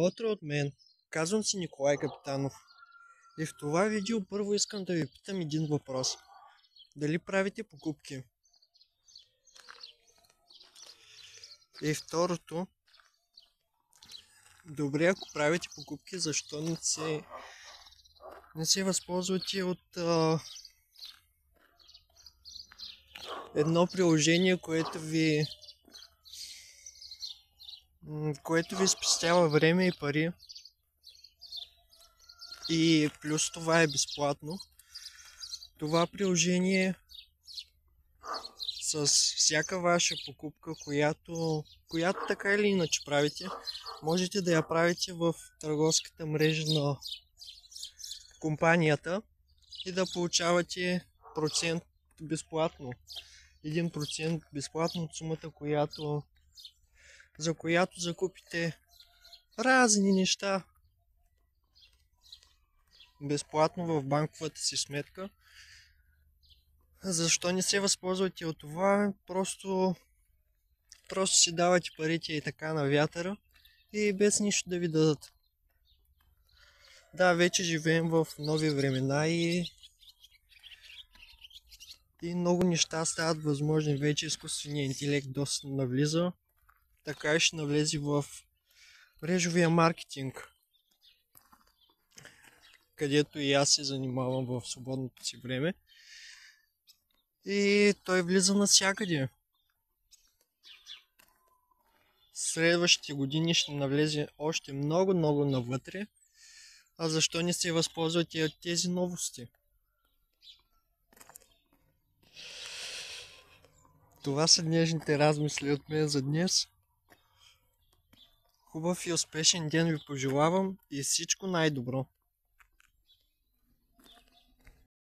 Утро от мен. Казвам се Николай Капитанов. И в това видео първо искам да ви питам един въпрос. Дали правите покупки? И второто, добре, ако правите покупки, защо не се възползвате от едно приложение, което ви спестява време и пари. И плюс това е безплатно. Това приложение с всяка ваша покупка, която така или иначе правите, можете да я правите в търговската мрежа на компанията и да получавате процент безплатно. 1% безплатно от сумата, за която закупите разни неща безплатно в банковата си сметка. Защо не се възползвате от това? Просто си давате парите и така на вятъра и без нищо да ви дадат. Да, вече живеем в нови времена и много неща стават възможни. Вече изкуственият интелект доста навлиза. Така и ще навлезе в мрежовия маркетинг, където и аз се занимавам в свободното си време. И той влиза навсякъде. Следващите години ще навлезе още много навътре. А защо не се възползвате от тези новости? Това са днешните размисли от мен за днес. Хубав и успешен ден ви пожелавам и всичко най-добро!